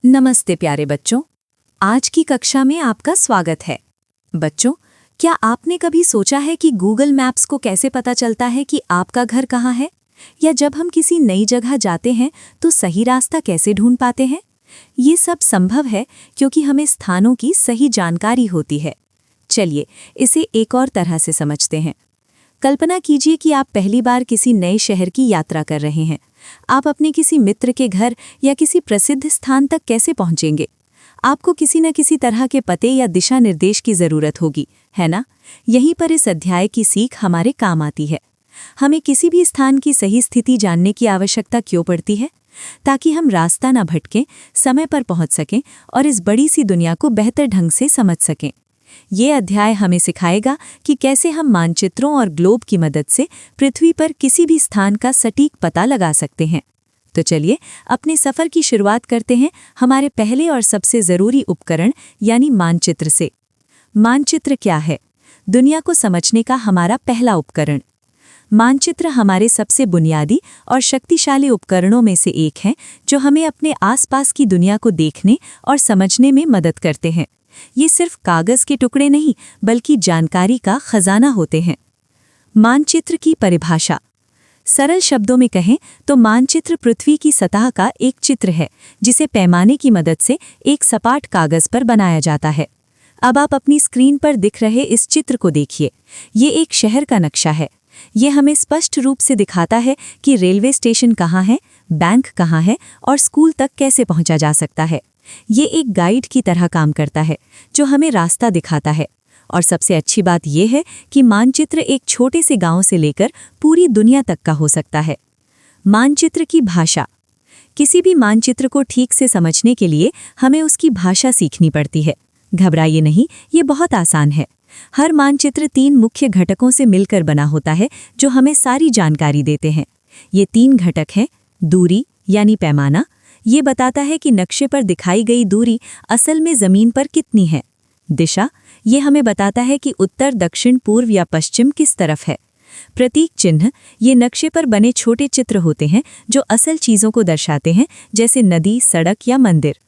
नमस्ते प्यारे बच्चों, आज की कक्षा में आपका स्वागत है। बच्चों, क्या आपने कभी सोचा है कि गूगल मैप्स को कैसे पता चलता है कि आपका घर कहाँ है? या जब हम किसी नई जगह जाते हैं तो सही रास्ता कैसे ढूंढ पाते हैं? ये सब संभव है क्योंकि हमें स्थानों की सही जानकारी होती है। चलिए, इसे एक और तरह से समझते हैं। कल्पना कीजिए कि आप पहली बार किसी नए शहर की यात्रा कर रहे हैं। आप अपने किसी मित्र के घर या किसी प्रसिद्ध स्थान तक कैसे पहुंचेंगे? आपको किसी न किसी तरह के पते या दिशा निर्देश की जरूरत होगी, है ना? यहीं पर इस अध्याय की सीख हमारे काम आती है। हमें किसी भी स्थान की सही स्थिति जानने की आवश्यकता क्यों पड़ती है? ताकि हम रास्ता न भटकें, समय पर पहुंच सकें और इस बड़ी सी दुनिया को बेहतर ढंग से समझ सकें। ये अध्याय हमें सिखाएगा कि कैसे हम मानचित्रों और ग्लोब की मदद से पृथ्वी पर किसी भी स्थान का सटीक पता लगा सकते हैं। तो चलिए अपने सफ़र की शुरुआत करते हैं हमारे पहले और सबसे ज़रूरी उपकरण यानी मानचित्र से। मानचित्र क्या है? दुनिया को समझने का हमारा पहला उपकरण। मानचित्र हमारे सबसे बुनियादी और शक्तिशाली उपकरणों में से एक है जो हमें अपने आसपास की दुनिया को देखने और समझने में मदद करते हैं। ये सिर्फ कागज के टुकड़े नहीं बल्कि जानकारी का खजाना होते हैं। मानचित्र की परिभाषा। सरल शब्दों में कहें तो मानचित्र पृथ्वी की सतह का एक चित्र है जिसे पैमाने की मदद से एक सपाट कागज पर बनाया जाता है। अब आप अपनी स्क्रीन पर दिख रहे इस चित्र को देखिए। ये एक शहर का नक्शा है। ये हमें स्पष्ट रूप से दिखाता है कि रेलवे स्टेशन कहाँ है, बैंक कहाँ है और स्कूल तक कैसे पहुंचा जा सकता है। ये एक गाइड की तरह काम करता है जो हमें रास्ता दिखाता है। और सबसे अच्छी बात यह है कि मानचित्र एक छोटे से गांव से लेकर पूरी दुनिया तक का हो सकता है। मानचित्र की भाषा। किसी भी मानचित्र को ठीक से समझने के लिए हमें उसकी भाषा सीखनी पड़ती है। घबराइए नहीं, ये बहुत आसान है। हर मानचित्र 3 मुख्य घटकों से मिलकर बना होता है जो हमें सारी जानकारी देते हैं। ये 3 घटक हैं। दूरी यानी पैमाना, ये बताता है कि नक्शे पर दिखाई गई दूरी असल में जमीन पर कितनी है। दिशा, ये हमें बताता है कि उत्तर, दक्षिण, पूर्व या पश्चिम किस तरफ है। प्रतीक चिन्ह, ये नक्शे पर बने छोटे चित्र होते हैं जो असल चीज़ों को दर्शाते हैं, जैसे नदी, सड़क या मंदिर।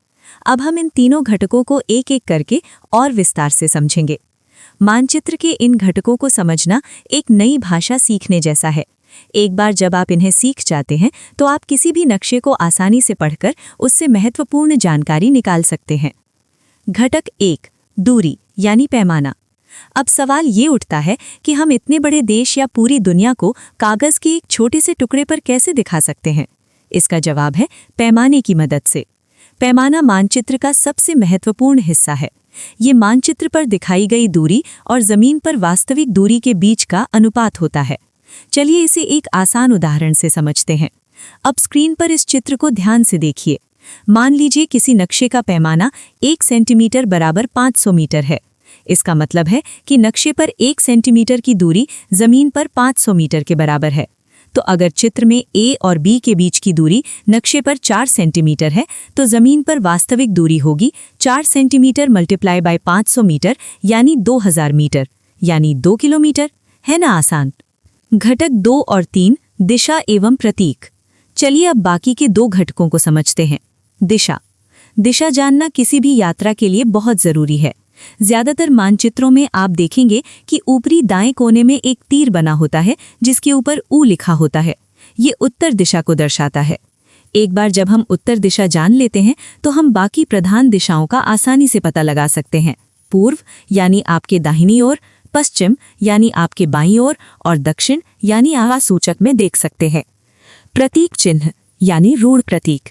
अब हम इन तीनों घटकों को एक एक करके और विस्तार से समझेंगे। मानचित्र के इन घटकों को समझना एक नई भाषा सीखने जैसा है। एक बार जब आप इन्हें सीख जाते हैं तो आप किसी भी नक्शे को आसानी से पढ़कर उससे महत्वपूर्ण जानकारी निकाल सकते हैं। घटक 1, दूरी यानी पैमाना। अब सवाल ये उठता है कि हम इतने बड़े देश या पूरी दुनिया को कागज के एक छोटे से टुकड़े पर कैसे दिखा सकते हैं? इसका जवाब है पैमाने की मदद से। पैमाना मानचित्र का सबसे महत्वपूर्ण हिस्सा है। ये मानचित्र पर दिखाई गई दूरी और जमीन पर वास्तविक दूरी के बीच का अनुपात होता है। चलिए इसे एक आसान उदाहरण से समझते हैं। अब स्क्रीन पर इस चित्र को ध्यान से देखिए। मान लीजिए किसी नक्शे का पैमाना 1 सेंटीमीटर बराबर 500 मीटर है। इसका मतलब है कि नक्शे पर 1 सेंटीमीटर की दूरी जमीन पर 500 मीटर के बराबर है। तो अगर चित्र में ए और बी के बीच की दूरी नक्शे पर 4 सेंटीमीटर है तो जमीन पर वास्तविक दूरी होगी 4 सेंटीमीटर मल्टीप्लाई बाय 500 मीटर यानी 2000 मीटर यानी 2 किलोमीटर। है ना आसान? घटक 2 और 3, दिशा एवं प्रतीक। चलिए अब बाकी के 2 घटकों को समझते हैं। दिशा। दिशा जानना किसी भी यात्रा के लिए बहुत जरूरी है। ज्यादातर मानचित्रों में आप देखेंगे कि ऊपरी दाएं कोने में एक तीर बना होता है जिसके ऊपर ऊ लिखा होता है। ये उत्तर दिशा को दर्शाता है। एक बार जब हम उत्तर दिशा जान लेते हैं तो हम बाकी प्रधान दिशाओं का आसानी से पता लगा सकते हैं। पूर्व यानी आपके दाहिनी ओर, पश्चिम यानी आपके बाईं ओर और दक्षिण यानी आगा सूचक में देख सकते हैं। प्रतीक चिन्ह यानी रूढ़ प्रतीक।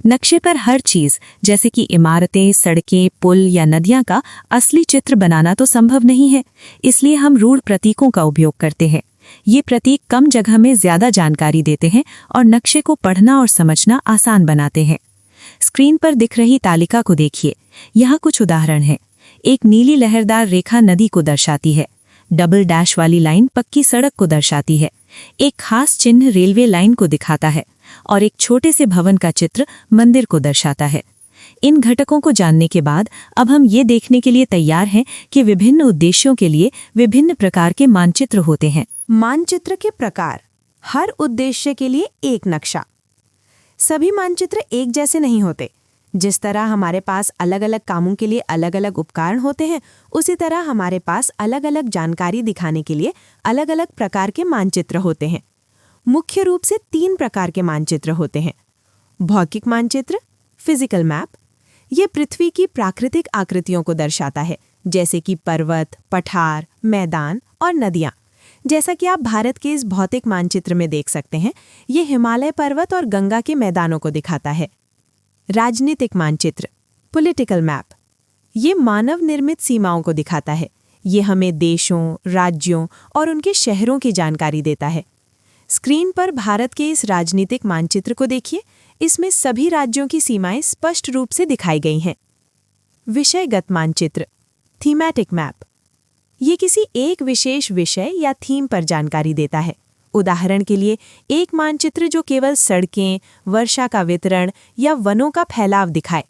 नक्शे पर हर चीज जैसे कि इमारतें, सड़कें, पुल या नदियां का असली चित्र बनाना तो संभव नहीं है, इसलिए हम रूढ़ प्रतीकों का उपयोग करते हैं। ये प्रतीक कम जगह में ज्यादा जानकारी देते हैं और नक्शे को पढ़ना और समझना आसान बनाते हैं। स्क्रीन पर दिख रही तालिका को देखिए। यहाँ कुछ उदाहरण हैं। एक नीली लहरदार रेखा नदी को दर्शाती है। डबल डैश वाली लाइन पक्की सड़क को दर्शाती है। एक खास चिन्ह रेलवे लाइन को दिखाता है और एक छोटे से भवन का चित्र मंदिर को दर्शाता है। इन घटकों को जानने के बाद अब हम ये देखने के लिए तैयार हैं कि विभिन्न उद्देश्यों के लिए विभिन्न प्रकार के मानचित्र होते हैं। मानचित्र के प्रकार। हर उद्देश्य के लिए एक नक्शा। सभी मानचित्र एक जैसे नहीं होते। जिस तरह हमारे पास अलग अलग कामों के लिए अलग अलग उपकरण होते हैं, उसी तरह हमारे पास अलग अलग जानकारी दिखाने के लिए अलग अलग प्रकार के मानचित्र होते हैं। मुख्य रूप से 3 प्रकार के मानचित्र होते हैं। भौतिक मानचित्र, फिजिकल मैप, ये पृथ्वी की प्राकृतिक आकृतियों को दर्शाता है, जैसे कि पर्वत, पठार, मैदान और नदियाँ। जैसा कि आप भारत के इस भौतिक मानचित्र में देख सकते हैं, ये हिमालय पर्वत और गंगा के मैदानों को दिखाता है। राजनीतिक मानचित्र, पॉलिटिकल मैप, ये मानव निर्मित सीमाओं को दिखाता है। ये हमें देशों, राज्यों और उनके शहरों की जानकारी देता है। स्क्रीन पर भारत के इस राजनीतिक मानचित्र को देखिए। इसमें सभी राज्यों की सीमाएं स्पष्ट रूप से दिखाई गई हैं। विषयगत मानचित्र, थीमैटिक मैप, ये किसी एक विशेष विषय या थीम पर जानकारी देता है। उदाहरण के लिए एक मानचित्र जो केवल सड़कें, वर्षा का वितरण या वनों का फैलाव दिखाए।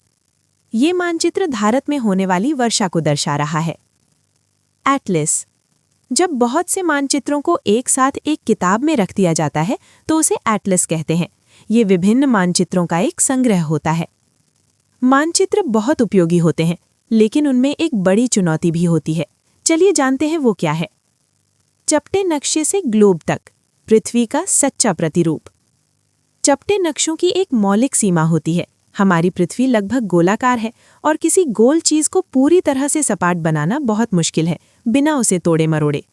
ये मानचित्र भारत में होने वाली वर्षा को दर्शा रहा है। एटलस, जब बहुत से मानचित्रों को एक साथ एक किताब में रख दिया जाता है तो उसे एटलस कहते हैं। ये विभिन्न मानचित्रों का एक संग्रह होता है। मानचित्र बहुत उपयोगी होते हैं, लेकिन उनमें एक बड़ी चुनौती भी होती है। चलिए जानते हैं वो क्या है। चपटे नक्शे से ग्लोब तक, पृथ्वी का सच्चा प्रतिरूप। चपटे नक्शों की एक मौलिक सीमा होती है। हमारी पृथ्वी लगभग गोलाकार है और किसी गोल चीज को पूरी तरह से सपाट बनाना बहुत मुश्किल है, बिना उसे तोड़े मरोड़े।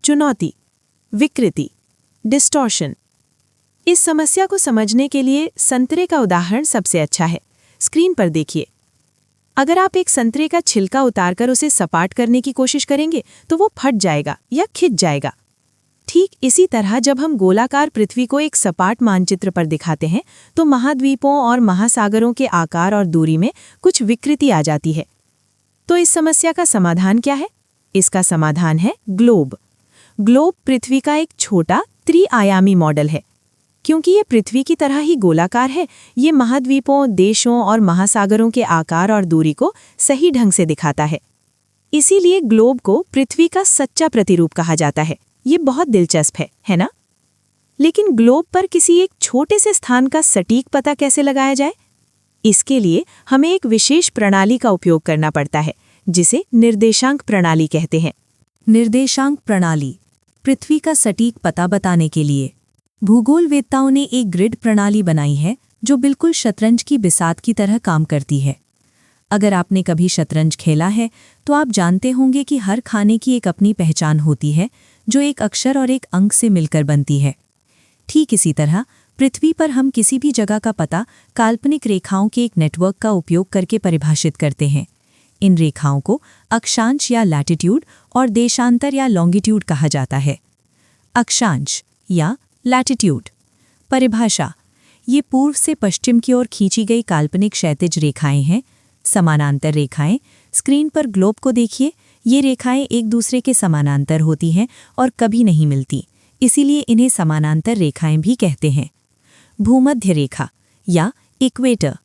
चुनौती, विकृति, डिस्टॉर्शन। इस समस्या को समझने के लिए संतरे का उदाहरण सबसे अच्छा है। स्क्रीन पर देखिए। अगर आप एक संतरे का छिलका उतारकर उसे सपाट करने की कोशिश करेंगे तो वो फट जाएगा या खिंच जाएगा। ठीक इसी तरह जब हम गोलाकार पृथ्वी को एक सपाट मानचित्र पर दिखाते हैं तो महाद्वीपों और महासागरों के आकार और दूरी में कुछ विकृति आ जाती है। तो इस समस्या का समाधान क्या है? इसका समाधान है ग्लोब। ग्लोब पृथ्वी का एक छोटा त्रि-आयामी मॉडल है। क्योंकि ये पृथ्वी की तरह ही गोलाकार है, ये महाद्वीपों, देशों और महासागरों के आकार और दूरी को सही ढंग से दिखाता है। इसीलिए ग्लोब को पृथ्वी का सच्चा प्रतिरूप कहा जाता है। ये बहुत दिलचस्प है ना? लेकिन ग्लोब पर किसी एक छोटे से स्थान का सटीक पता कैसे लगाया जाए? इसके लिए हमें एक विशेष प्रणाली का उपयोग करना पड़ता है, जिसे निर्देशांक प्रणाली कहते हैं। निर्देशांक प्रणाली, पृथ्वी का सटीक पता बताने के लिए भूगोलवेत्ताओं ने एक ग्रिड प्रणाली बनाई है जो बिल्कुल शतरंज की बिसात की तरह काम करती है। अगर आपने कभी शतरंज खेला है तो आप जानते होंगे कि हर खाने की एक अपनी पहचान होती है, जो एक अक्षर और एक अंक से मिलकर बनती है। ठीक इसी तरह पृथ्वी पर हम किसी भी जगह का पता काल्पनिक रेखाओं के एक नेटवर्क का उपयोग करके परिभाषित करते हैं। इन रेखाओं को अक्षांश या लैटिट्यूड और देशांतर या लॉन्गिट्यूड कहा जाता है। अक्षांश या लैटिट्यूड परिभाषा, ये पूर्व से पश्चिम की ओर खींची गई काल्पनिक क्षैतिज रेखाएं हैं। समानांतर रेखाएं, स्क्रीन पर ग्लोब को देखिए। ये रेखाएं एक दूसरे के समानांतर होती हैं और कभी नहीं मिलती, इसीलिए इन्हें समानांतर रेखाएं भी कहते हैं। भूमध्य रेखा या इक्वेटर,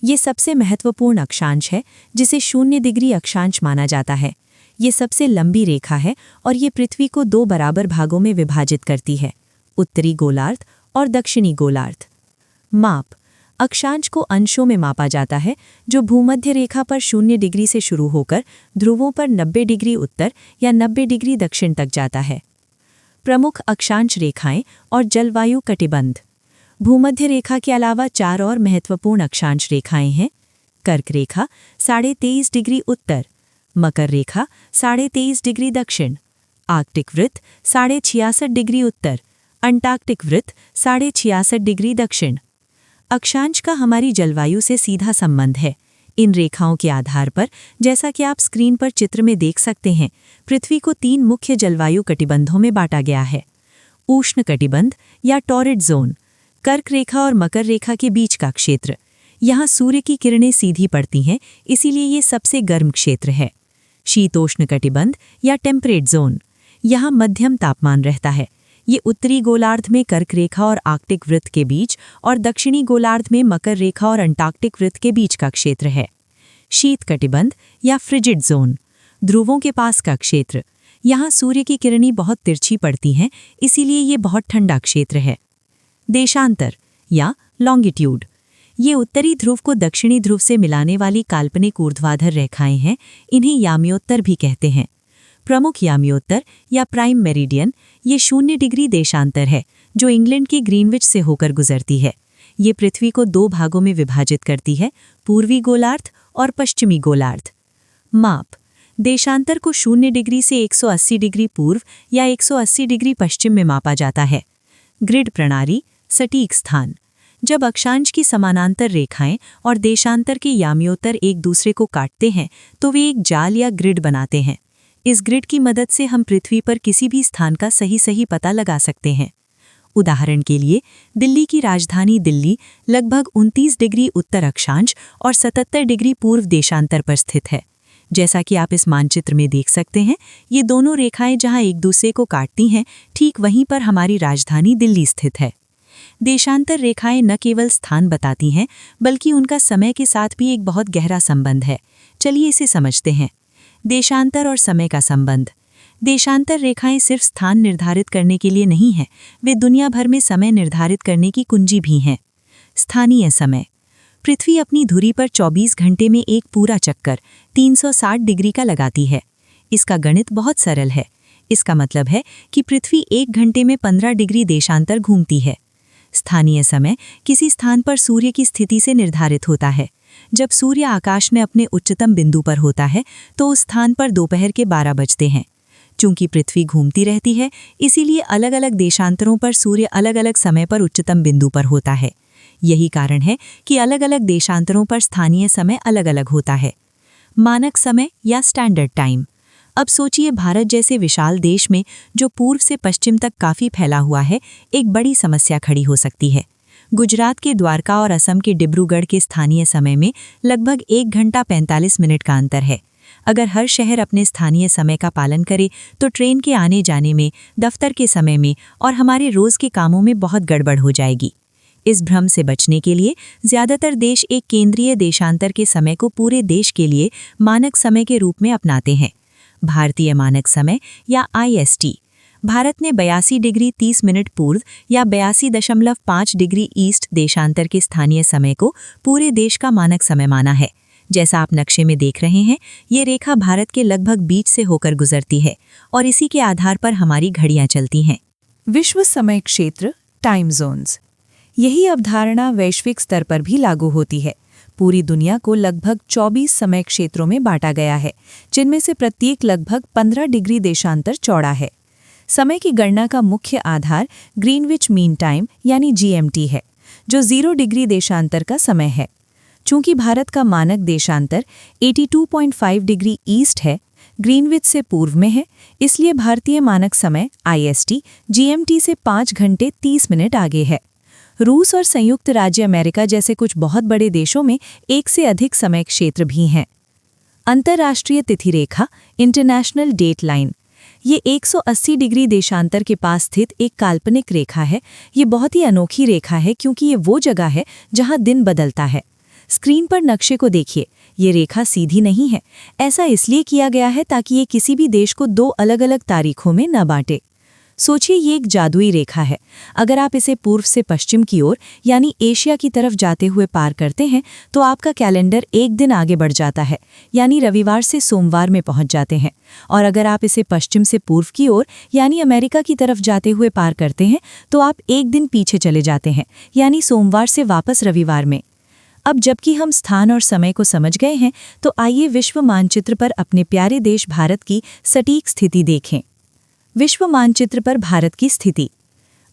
ये सबसे महत्वपूर्ण अक्षांश है, जिसे 0 डिग्री अक्षांश माना जाता है। ये सबसे लंबी रेखा है और ये पृथ्वी को 2 बराबर भागों में विभाजित करती है, उत्तरी गोलार्ध और दक्षिणी गोलार्ध। माप, अक्षांश को अंशों में मापा जाता है, जो भूमध्य रेखा पर 0 डिग्री से शुरू होकर ध्रुवों पर 90 डिग्री उत्तर या 90 डिग्री दक्षिण तक जाता है। प्रमुख अक्षांश रेखाएं और जलवायु कटिबंध। भूमध्य रेखा के अलावा 4 और महत्वपूर्ण अक्षांश रेखाएं हैं। कर्क रेखा 23.5 डिग्री उत्तर, मकर रेखा 23.5 डिग्री दक्षिण, आर्कटिक वृत्त 66.5 डिग्री उत्तर, अंटार्कटिक वृत्त 66.5 डिग्री दक्षिण। अक्षांश का हमारी जलवायु से सीधा संबंध है। इन रेखाओं के आधार पर, जैसा कि आप स्क्रीन पर चित्र में देख सकते हैं, पृथ्वी को 3 मुख्य जलवायु कटिबंधों में बांटा गया है। उष्ण कटिबंध या टॉरिड जोन, कर्क रेखा और मकर रेखा के बीच का क्षेत्र। यहाँ सूर्य की किरणें सीधी पड़ती हैं, इसीलिए ये सबसे गर्म क्षेत्र है। शीतोष्ण कटिबंध या टेम्परेट जोन, यहाँ मध्यम तापमान रहता है। ये उत्तरी गोलार्ध में कर्क रेखा और आर्कटिक वृत्त के बीच और दक्षिणी गोलार्ध में मकर रेखा और अंटार्कटिक वृत्त के बीच का क्षेत्र है। शीत कटिबंध या फ्रिजिड जोन, ध्रुवों के पास का क्षेत्र। यहाँ सूर्य की किरणें बहुत तिरछी पड़ती हैं, इसीलिए ये बहुत ठंडा क्षेत्र है। देशांतर या लॉन्गिट्यूड, ये उत्तरी ध्रुव को दक्षिणी ध्रुव से मिलाने वाली काल्पनिक ऊर्ध्वाधर रेखाएं हैं। इन्हें याम्योत्तर भी कहते हैं। प्रमुख याम्योत्तर या प्राइम मेरिडियन ये 0 डिग्री देशांतर है जो इंग्लैंड के ग्रीनविच से होकर गुजरती है। ये पृथ्वी को 2 भागों में विभाजित करती है, पूर्वी गोलार्ध और पश्चिमी गोलार्ध। माप देशांतर को 0 डिग्री से 180 डिग्री पूर्व या 180 डिग्री पश्चिम में मापा जाता है। ग्रिड प्रणाली सटीक स्थान जब अक्षांश की समानांतर रेखाएं और देशांतर के याम्योत्तर एक दूसरे को काटते हैं तो वे एक जाल या ग्रिड बनाते हैं। इस ग्रिड की मदद से हम पृथ्वी पर किसी भी स्थान का सही पता लगा सकते हैं। उदाहरण के लिए दिल्ली की राजधानी दिल्ली लगभग 29 डिग्री उत्तर अक्षांश और 77 डिग्री पूर्व देशांतर पर स्थित है। जैसा कि आप इस मानचित्र में देख सकते हैं, ये दोनों रेखाएं जहां एक दूसरे को काटती हैं, ठीक वहीं पर हमारी राजधानी दिल्ली स्थित है। देशांतर रेखाएं न केवल स्थान बताती हैं, बल्कि उनका समय के साथ भी एक बहुत गहरा संबंध है। चलिए इसे समझते हैं। देशांतर और समय का संबंध। देशांतर रेखाएं सिर्फ स्थान निर्धारित करने के लिए नहीं हैं, वे दुनिया भर में समय निर्धारित करने की कुंजी भी हैं। स्थानीय समय पृथ्वी अपनी धुरी पर 24 घंटे में एक पूरा चक्कर 360 डिग्री का लगाती है। इसका गणित बहुत सरल है। इसका मतलब है कि पृथ्वी 1 घंटे में 15 डिग्री देशांतर घूमती है। स्थानीय समय किसी स्थान पर सूर्य की स्थिति से निर्धारित होता है। जब सूर्य आकाश में अपने उच्चतम बिंदु पर होता है तो उस स्थान पर दोपहर के 12 बजते हैं। चूंकि पृथ्वी घूमती रहती है, इसीलिए अलग अलग देशांतरों पर सूर्य अलग अलग समय पर उच्चतम बिंदु पर होता है। यही कारण है कि अलग अलग देशांतरों पर स्थानीय समय अलग अलग होता है। मानक समय या स्टैंडर्ड टाइम। अब सोचिए, भारत जैसे विशाल देश में जो पूर्व से पश्चिम तक काफ़ी फैला हुआ है, एक बड़ी समस्या खड़ी हो सकती है। गुजरात के द्वारका और असम के डिब्रूगढ़ के स्थानीय समय में लगभग 1 घंटा 45 मिनट का अंतर है। अगर हर शहर अपने स्थानीय समय का पालन करे तो ट्रेन के आने जाने में, दफ्तर के समय में और हमारे रोज़ के कामों में बहुत गड़बड़ हो जाएगी। इस भ्रम से बचने के लिए ज़्यादातर देश एक केंद्रीय देशांतर के समय को पूरे देश के लिए मानक समय के रूप में अपनाते हैं। भारतीय मानक समय या IST। भारत ने 82 डिग्री 30 मिनट पूर्व या 82.5 डिग्री ईस्ट देशांतर के स्थानीय समय को पूरे देश का मानक समय माना है। जैसा आप नक्शे में देख रहे हैं, ये रेखा भारत के लगभग बीच से होकर गुजरती है और इसी के आधार पर हमारी घड़ियां चलती हैं। विश्व समय क्षेत्र टाइम जोन्स। यही अवधारणा वैश्विक स्तर पर भी लागू होती है। पूरी दुनिया को लगभग 24 समय क्षेत्रों में बांटा गया है, जिनमें से प्रत्येक लगभग 15 डिग्री देशांतर चौड़ा है। समय की गणना का मुख्य आधार ग्रीनविच मीन टाइम यानी GMT है, जो 0 डिग्री देशांतर का समय है। चूंकि भारत का मानक देशांतर 82.5 डिग्री ईस्ट है, ग्रीनविच से पूर्व में है, इसलिए भारतीय मानक समय IST GMT से 5 घंटे 30 मिनट आगे है। रूस और संयुक्त राज्य अमेरिका जैसे कुछ बहुत बड़े देशों में एक से अधिक समय क्षेत्र भी हैं। अंतर्राष्ट्रीय तिथि रेखा इंटरनेशनल डेट लाइन। ये 180 डिग्री देशांतर के पास स्थित एक काल्पनिक रेखा है। ये बहुत ही अनोखी रेखा है क्योंकि ये वो जगह है जहां दिन बदलता है। स्क्रीन पर नक्शे को देखिए, ये रेखा सीधी नहीं है। ऐसा इसलिए किया गया है ताकि ये किसी भी देश को 2 अलग-अलग तारीखों में न बांटे। सोचिए, ये एक जादुई रेखा है। अगर आप इसे पूर्व से पश्चिम की ओर यानी एशिया की तरफ जाते हुए पार करते हैं तो आपका कैलेंडर एक दिन आगे बढ़ जाता है, यानी रविवार से सोमवार में पहुंच जाते हैं। और अगर आप इसे पश्चिम से पूर्व की ओर यानी अमेरिका की तरफ जाते हुए पार करते हैं तो आप एक दिन पीछे चले जाते हैं, यानी सोमवार से वापस रविवार में। अब जबकि हम स्थान और समय को समझ गए हैं, तो आइए विश्व मानचित्र पर अपने प्यारे देश भारत की सटीक स्थिति देखें। विश्व मानचित्र पर भारत की स्थिति।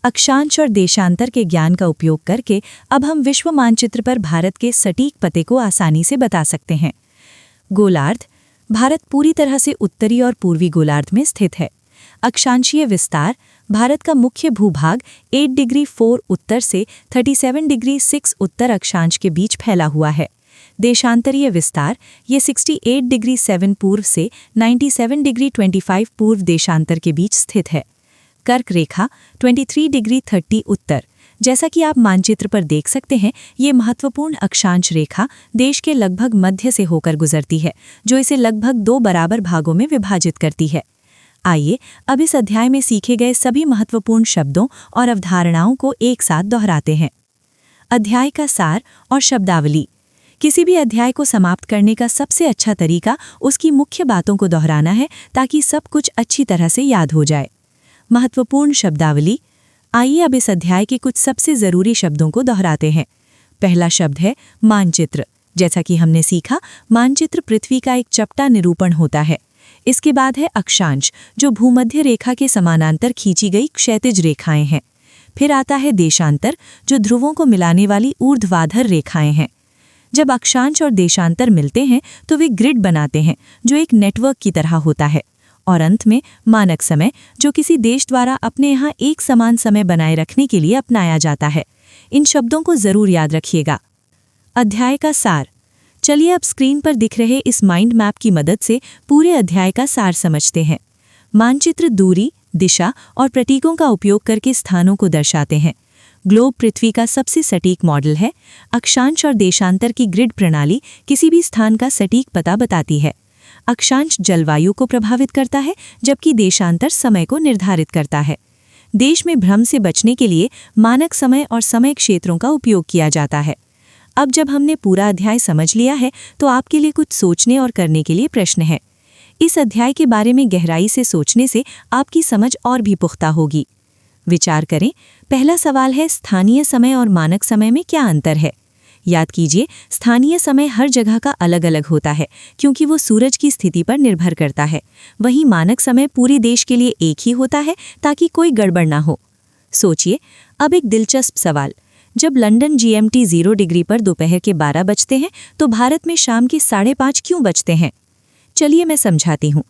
अक्षांश और देशांतर के ज्ञान का उपयोग करके अब हम विश्व मानचित्र पर भारत के सटीक पते को आसानी से बता सकते हैं। गोलार्ध। भारत पूरी तरह से उत्तरी और पूर्वी गोलार्ध में स्थित है। अक्षांशीय विस्तार। भारत का मुख्य भूभाग 8 डिग्री 4 उत्तर से 37 डिग्री 6 उत्तर अक्षांश के बीच फैला हुआ है। देशांतरीय विस्तार। ये 68 डिग्री 7 पूर्व से 97 डिग्री 25 पूर्व देशांतर के बीच स्थित है। कर्क रेखा 23 डिग्री 30 उत्तर। जैसा कि आप मानचित्र पर देख सकते हैं, ये महत्वपूर्ण अक्षांश रेखा देश के लगभग मध्य से होकर गुजरती है, जो इसे लगभग 2 बराबर भागों में विभाजित करती है। आइए अब इस अध्याय में सीखे गए सभी महत्वपूर्ण शब्दों और अवधारणाओं को एक साथ दोहराते हैं। अध्याय का सार और शब्दावली। किसी भी अध्याय को समाप्त करने का सबसे अच्छा तरीका उसकी मुख्य बातों को दोहराना है ताकि सब कुछ अच्छी तरह से याद हो जाए। महत्वपूर्ण शब्दावली। आइए अब इस अध्याय के कुछ सबसे ज़रूरी शब्दों को दोहराते हैं। पहला शब्द है मानचित्र। जैसा कि हमने सीखा, मानचित्र पृथ्वी का एक चपटा निरूपण होता है। इसके बाद है अक्षांश, जो भूमध्य रेखा के समानांतर खींची गई क्षैतिज रेखाएं हैं। फिर आता है देशांतर, जो ध्रुवों को मिलाने वाली ऊर्ध्वाधर रेखाएं हैं। जब अक्षांश और देशांतर मिलते हैं तो वे ग्रिड बनाते हैं, जो एक नेटवर्क की तरह होता है। और अंत में मानक समय, जो किसी देश द्वारा अपने यहाँ एक समान समय बनाए रखने के लिए अपनाया जाता है। इन शब्दों को जरूर याद रखिएगा। अध्याय का सार। चलिए अब स्क्रीन पर दिख रहे इस माइंड मैप की मदद से पूरे अध्याय का सार समझते हैं। मानचित्र दूरी, दिशा और प्रतीकों का उपयोग करके स्थानों को दर्शाते हैं। ग्लोब पृथ्वी का सबसे सटीक मॉडल है। अक्षांश और देशांतर की ग्रिड प्रणाली किसी भी स्थान का सटीक पता बताती है। अक्षांश जलवायु को प्रभावित करता है, जबकि देशांतर समय को निर्धारित करता है। देश में भ्रम से बचने के लिए मानक समय और समय क्षेत्रों का उपयोग किया जाता है। अब जब हमने पूरा अध्याय समझ लिया है तो आपके लिए कुछ सोचने और करने के लिए प्रश्न है। इस अध्याय के बारे में गहराई से सोचने से आपकी समझ और भी पुख्ता होगी। विचार करें। पहला सवाल है, स्थानीय समय और मानक समय में क्या अंतर है? याद कीजिए, स्थानीय समय हर जगह का अलग अलग होता है क्योंकि वो सूरज की स्थिति पर निर्भर करता है। वहीं मानक समय पूरे देश के लिए एक ही होता है ताकि कोई गड़बड़ ना हो। सोचिए, अब एक दिलचस्प सवाल। जब लंदन GMT 0 डिग्री पर दोपहर के 12 बजते हैं तो भारत में शाम के 5:30 क्यों बजते हैं? चलिए मैं समझाती हूँ।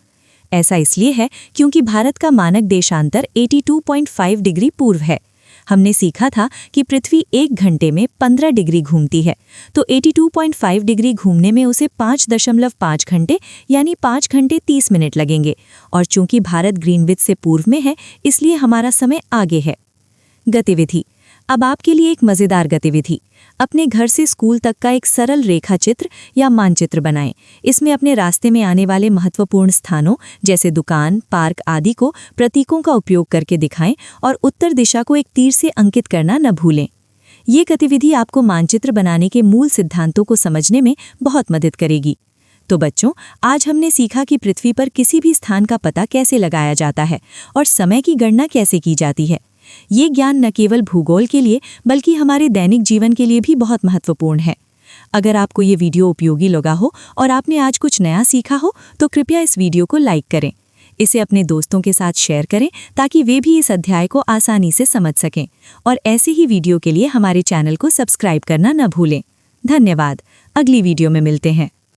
ऐसा इसलिए है क्योंकि भारत का मानक देशांतर 82.5 डिग्री पूर्व है। हमने सीखा था कि पृथ्वी 1 घंटे में 15 डिग्री घूमती है, तो 82.5 डिग्री घूमने में उसे 5.5 घंटे यानी 5 घंटे 30 मिनट लगेंगे। और चूंकि भारत ग्रीनविच से पूर्व में है, इसलिए हमारा समय आगे है। गतिविधि। अब आपके लिए एक मज़ेदार गतिविधि। अपने घर से स्कूल तक का एक सरल रेखा चित्र या मानचित्र बनाएं। इसमें अपने रास्ते में आने वाले महत्वपूर्ण स्थानों जैसे दुकान, पार्क आदि को प्रतीकों का उपयोग करके दिखाएं और उत्तर दिशा को एक तीर से अंकित करना न भूलें। ये गतिविधि आपको मानचित्र बनाने के मूल सिद्धांतों को समझने में बहुत मदद करेगी। तो बच्चों, आज हमने सीखा कि पृथ्वी पर किसी भी स्थान का पता कैसे लगाया जाता है और समय की गणना कैसे की जाती है। ये ज्ञान न केवल भूगोल के लिए बल्कि हमारे दैनिक जीवन के लिए भी बहुत महत्वपूर्ण है। अगर आपको ये वीडियो उपयोगी लगा हो और आपने आज कुछ नया सीखा हो तो कृपया इस वीडियो को लाइक करें। इसे अपने दोस्तों के साथ शेयर करें ताकि वे भी इस अध्याय को आसानी से समझ सकें। और ऐसे ही वीडियो के लिए हमारे चैनल को सब्सक्राइब करना न भूलें। धन्यवाद। अगली वीडियो में मिलते हैं।